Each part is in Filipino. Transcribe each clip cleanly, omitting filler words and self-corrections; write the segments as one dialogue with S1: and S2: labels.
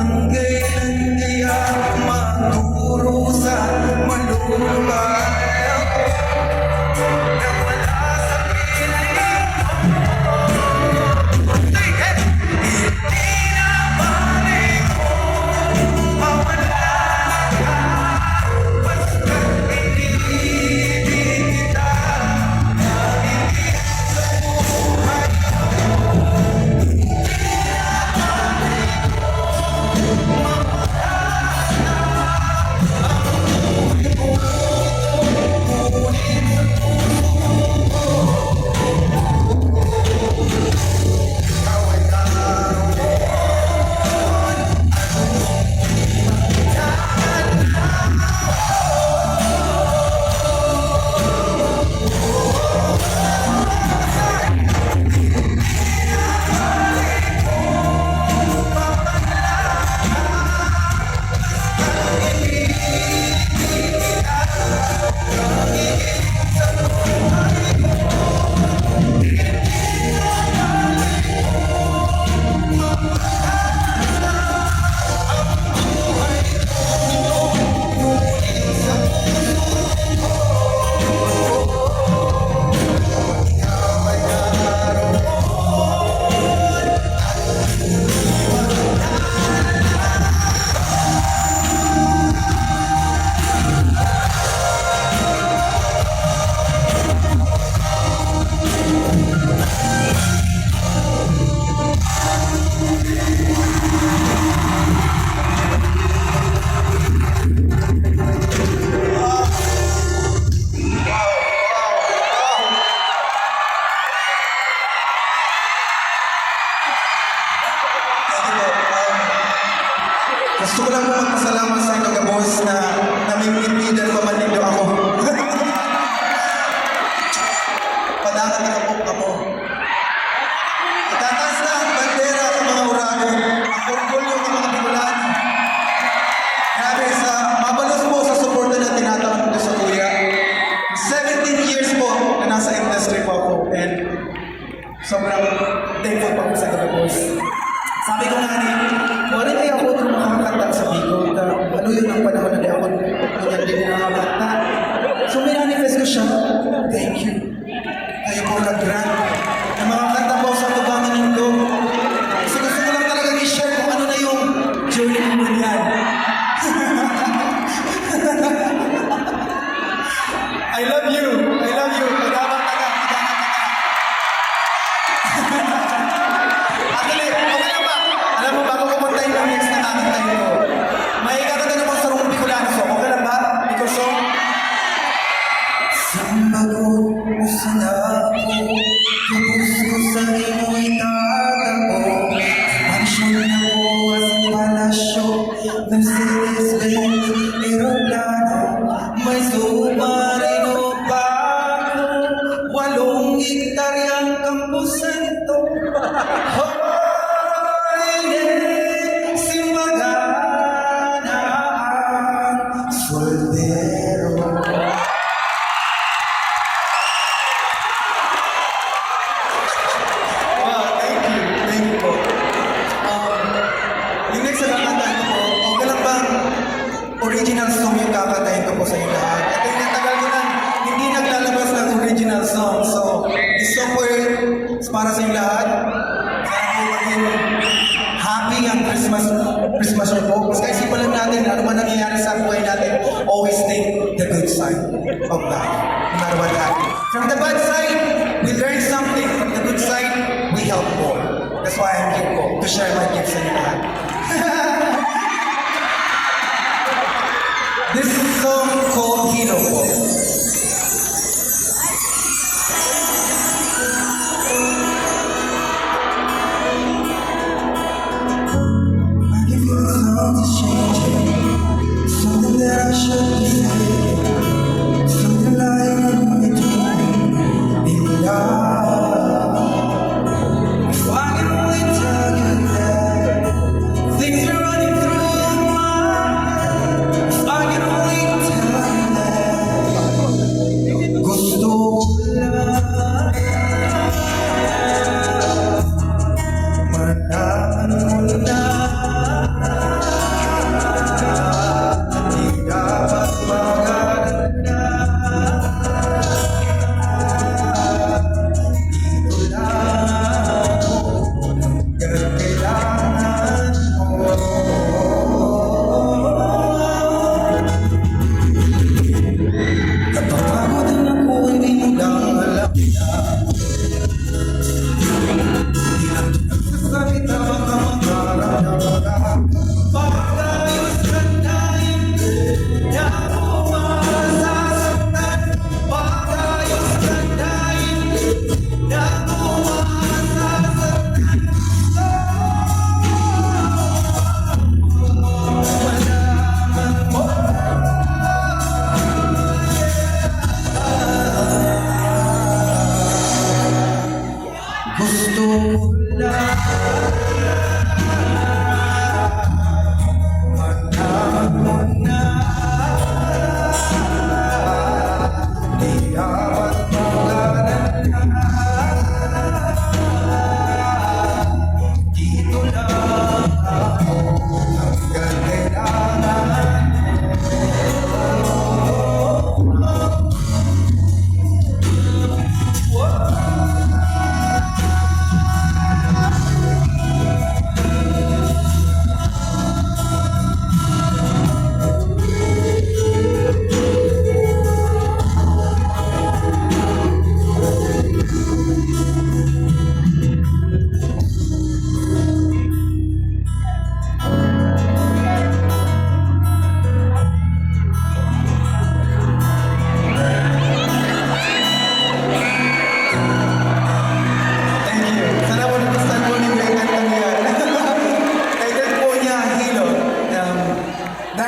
S1: Hanggang kailan kaya maturo sa malulungay ako na wala sa piling mo. Hindi na balik mo mawala ka basta inibig kita. Gusto ko lang po magpasalamat sa inyo, boss, na namimitidan pa man ninyo ako. Padakan na ako. Itataas na ang bandera sa mga urano, ang orgulyo ng mga Bicolano. Grabe, mabalos po sa suporta na tinatawag ko sa kuya. 17 years po na nasa industry po ako, and sobrang thankful pa po sa inyo, boss. Sabi ko nga wala kaya ako itong makakanta sa Bicol. Ano yun ang panahon na di ako ganyan din nakakanta. So may manifest ko siya. Thank you. Kayo po nag-grant na makakanta po sa Tubangan ng Loob. So gusto ko lang talaga i-share kung ano na yung journey mo yan. I love you. I love you. Pagabang taga. Alam mo, bago ko puntahin ng next na kakantahin ko, may kakanta namang sarong Bicolano song. Okay lang ba? Because song? Sambagot mo sana ako, lubos ko sa imo'y tatako. Mansyon na bukas ang palasyo, Mercedes-Benz, aeroplano, may submarino pa ako, 8 hektaryang kampusan to. Original song yung kakantahin ko po sa inyo lahat. At yung natagal ko na hindi naglalabas ng original song. So, this song po is para sa inyo lahat. Sana po maging happy ang Christmas po. Mas kaisipan lang natin, ano man nangyayari sa buhay natin, always think the good side of life. No matter what happens. From the bad side, we learn something. From the good side, we help more. That's why I'm here po, to share my gifts sa inyo lahat. This is a song called Hero po. I can feel the songs is changing. Something that I shouldn't be saying. Something like I'm in love. If I can only tell you that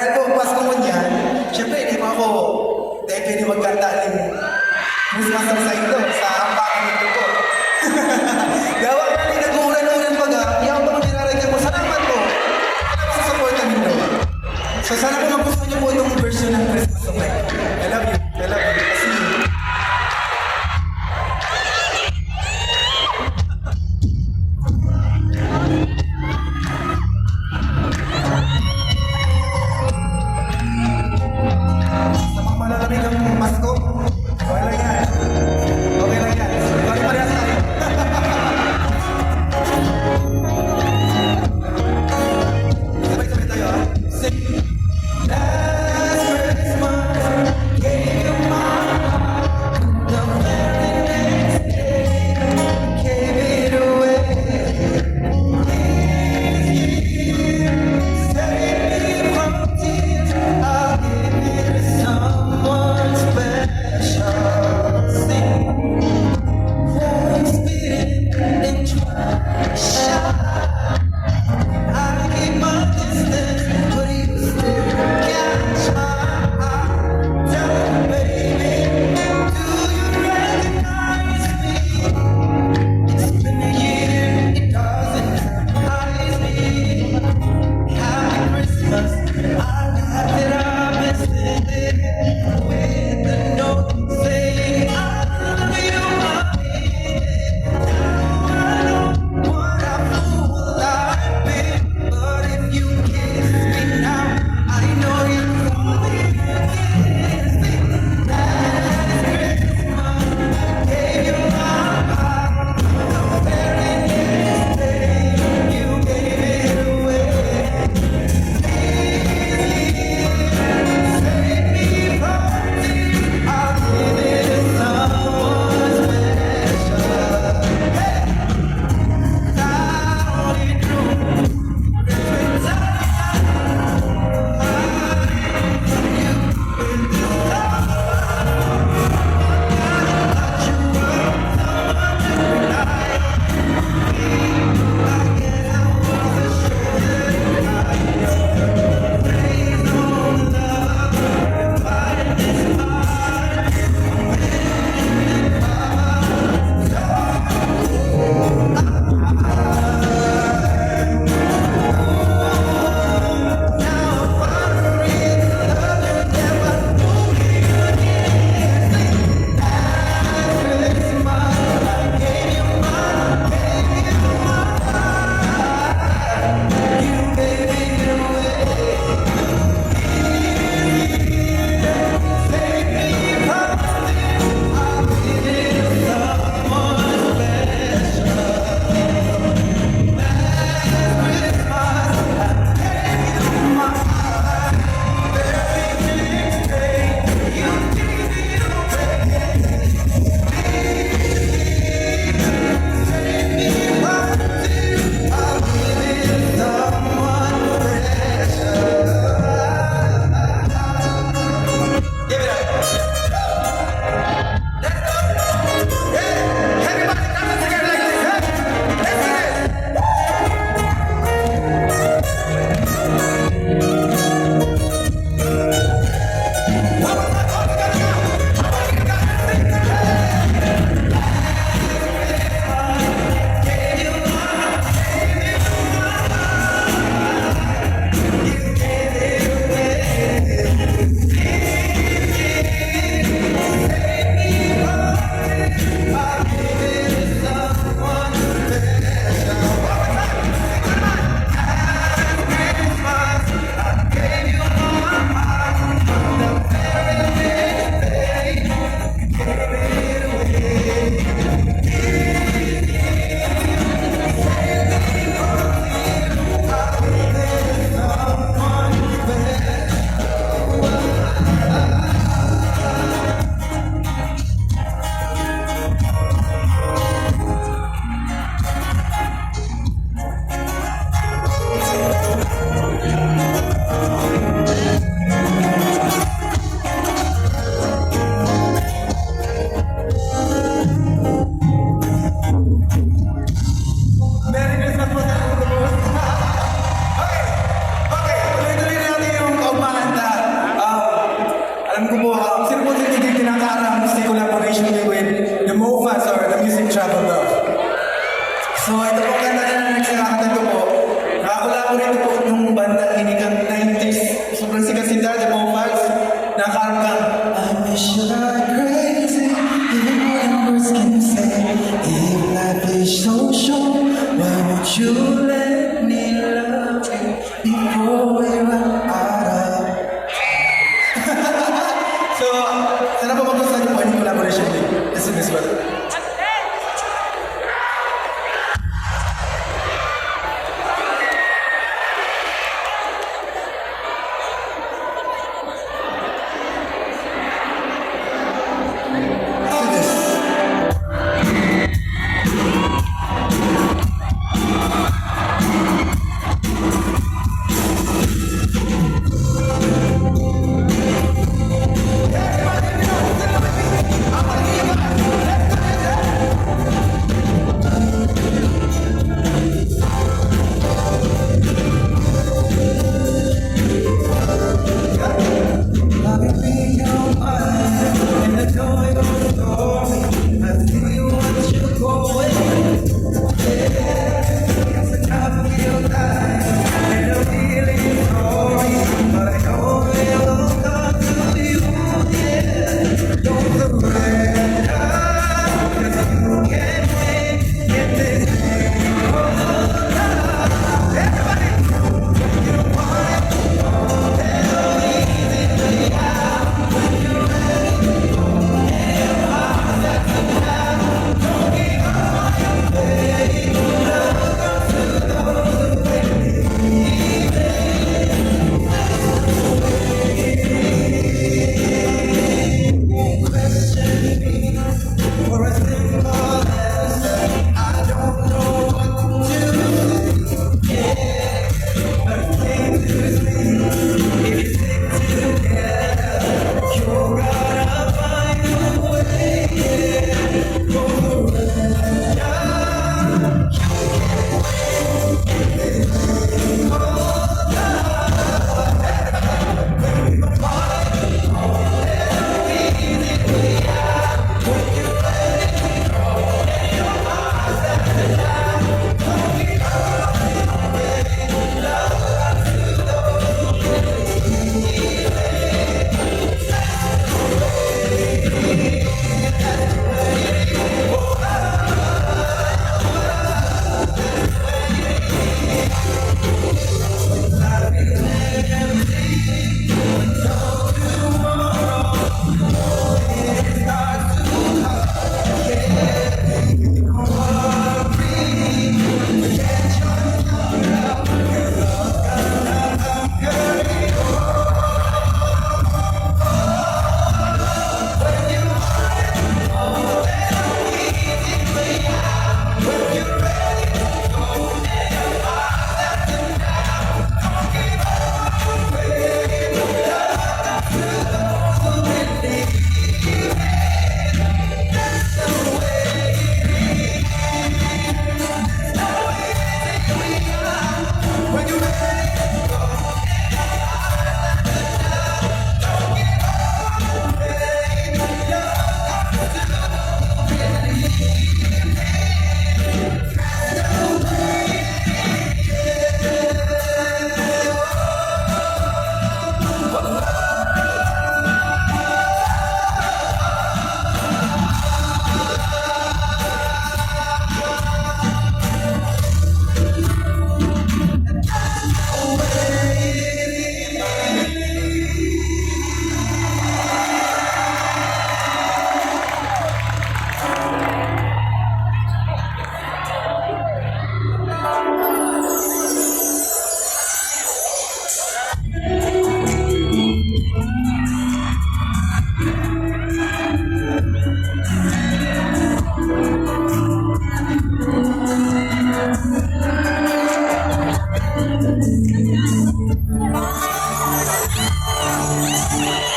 S1: dahil po Pasko mo niyan, syempre hindi pa ako dahil pwede magkanta ng Christmas song sa ito, sa ampangan nito po. Gawa ka rin nag-uulan-ulan baga, iyaw po niraragyan mo, salamat po. Salamat sa support namin daw. So sana po magustuhan niyo po itong version ng Christmas song na ito. I love you. I love you. Kasi sa mga malalamig ang Pasko, okay lang yan. Okay lang yan. Pare-parehas tayo. Sabay-sabay tayo ah. Sing. Last Christmas, gave you my heart. The very next day, gave it away. Save me from tears, I'll give it to someone special. Sing. Holy Spirit, and try shine. I keep my distance, but you still catch my eye. Tell me, baby, do you recognize me? It's been a year, it doesn't surprise me. Happy Christmas, I got that I missed it with a note saying I love you, my baby. Now I know what a fool I've been, but if you kiss me now, I know you're fully kiss me. Last Christmas, gave you my heart. The very next day, you gave it away. you let me love you before we run out of So, sana po magustuhan niyo po yung collaboration with SMS Brother.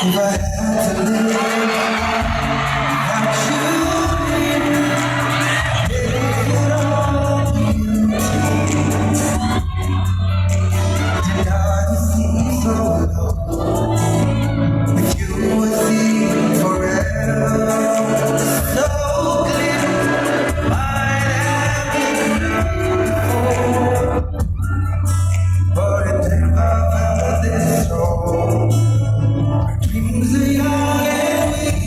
S1: If I had to live without you, did I see so low? With you would see forever. So clear, might have been before, but it never felt this strong. Dreams are young and we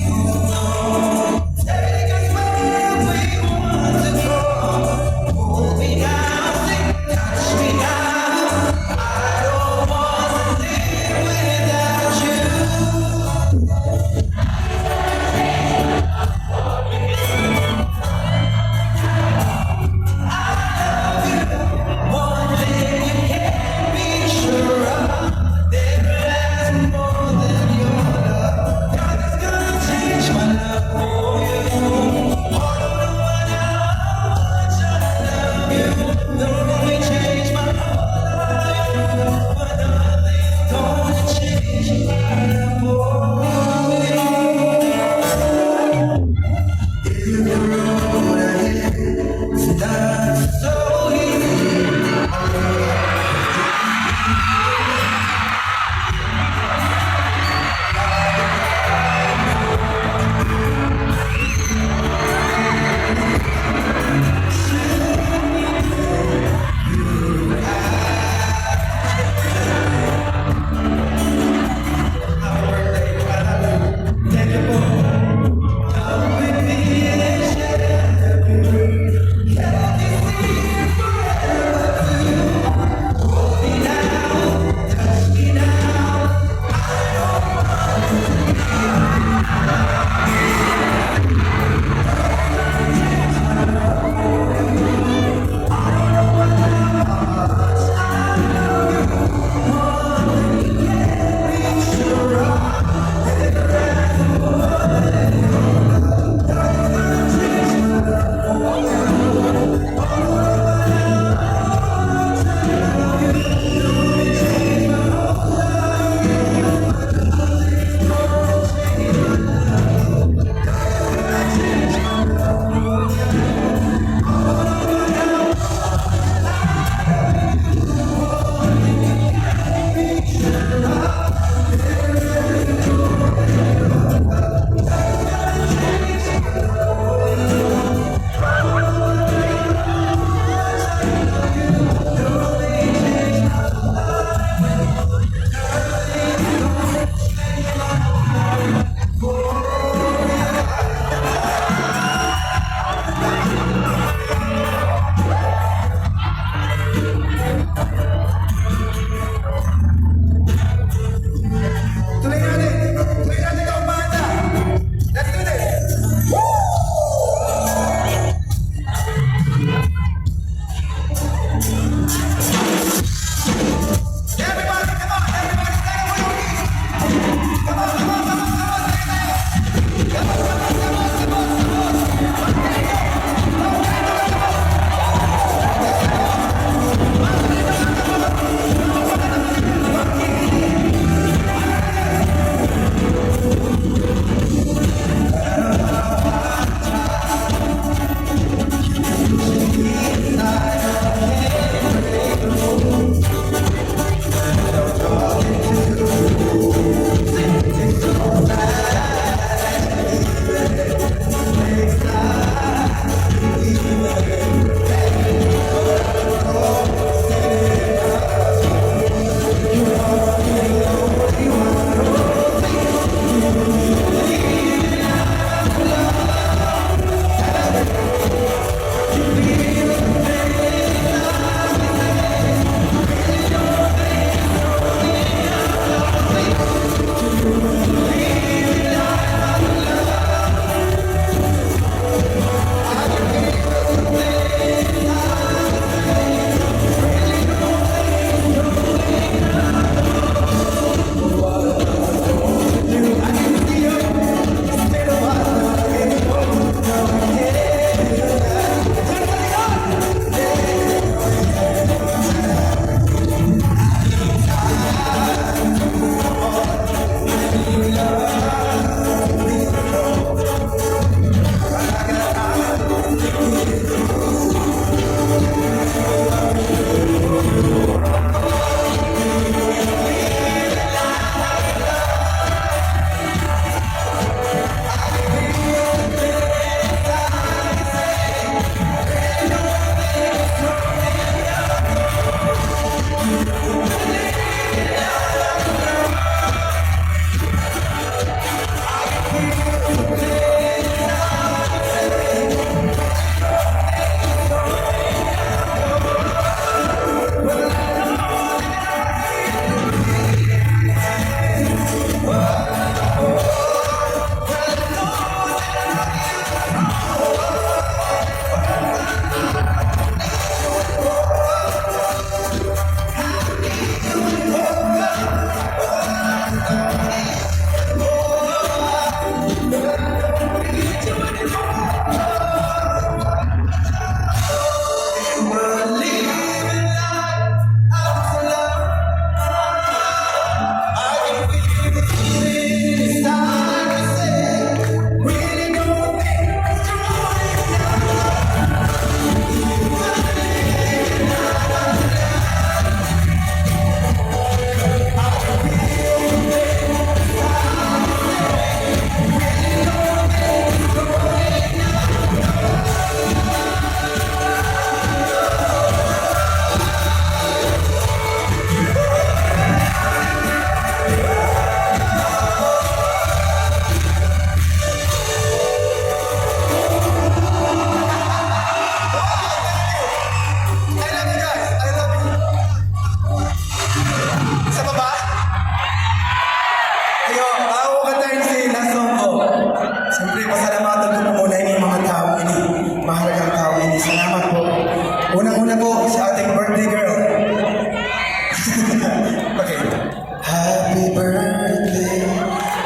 S1: birthday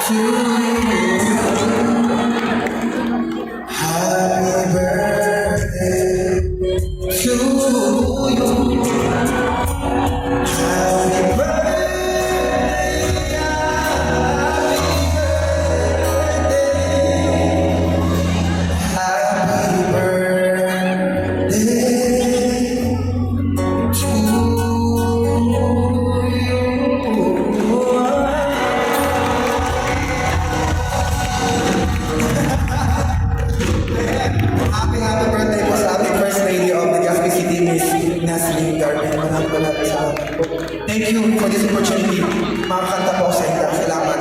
S1: to you. Happy birthday to you. Happy birthday, happy birthday to happy birthday po sa ating First Lady of the Legazpi City, Miss Nasrin Garden. Maraming salamat po. Thank you for this opportunity. Makakanta po sa inyo. Salamat.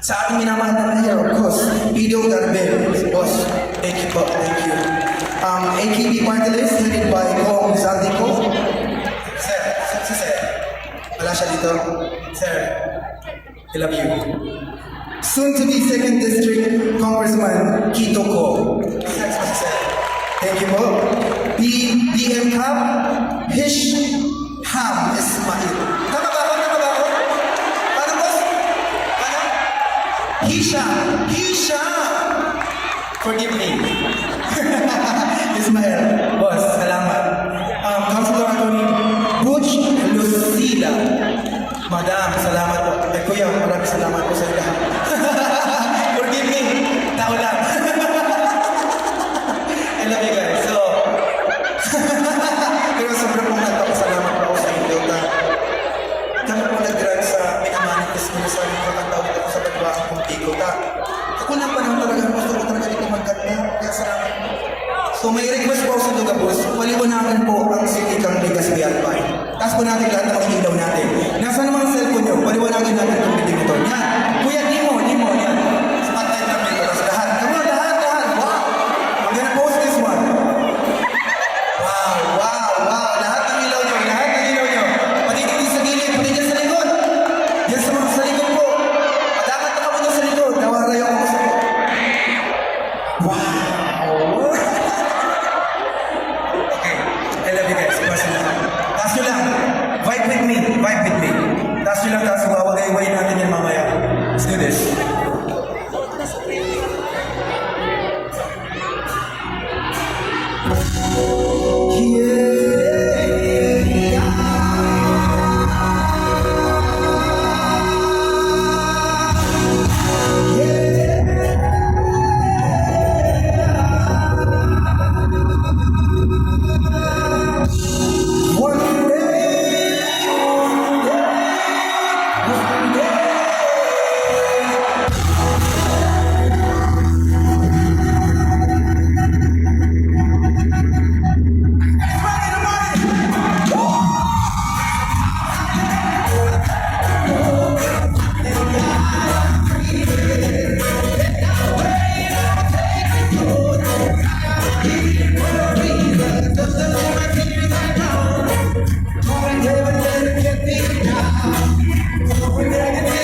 S1: Sa ating minamahal na mayor, of course, Pido Garben, boss. Thank you po. Thank you. AKB Party List, headed by Kong Zandico. Sir. Wala siya dito. Sir, I love you. Soon to be 2nd District Congressman Kito Ko. Thank you po. BM Cup, Hisham Ismail. Tama ba ako? Ano boss? Ano? Hisham! Forgive me. Ismail. Boss, salamat. Councilor Attorney Butch Lucila. Madam, salamat po. Kuya, maraming salamat po sa inyo. Forgive me. Tao lang. I love you guys. So, pero sobrang pong nagpapasalamat po ako sa inyo na kami po nag-grant sa minamanitis nyo sa aling kakantawin ako sa pagbaang kong tiko. Ako lang pa naman talaga gusto ko talaga dito magkanta. Kaya salamat. So may request po sa Tugabos, paliwanagan po ang City Kang Legazpi Alpay. Taas po natin lahat ng mga ilaw natin. Nasaan naman ang cellphone nyo? Paliwanagan natin itong meeting ito. Yan. Kuya, Nimo, yan. Spotlight namin ito. Lahat. Come on, lahat. Wow. I'm gonna post this one. Wow. Lahat ng ilaw nyo. Pati dito sa gilid, pati dyan sa likod. Dyan sa likod po. Dapat na kami dyan sa likod. Nawaray ako sa likod. Wow. I love you guys. Taas nyo lang. Vibe with me. Taas nyo lang. Wawagay-way natin yan mamaya. Let's do this. We're gonna get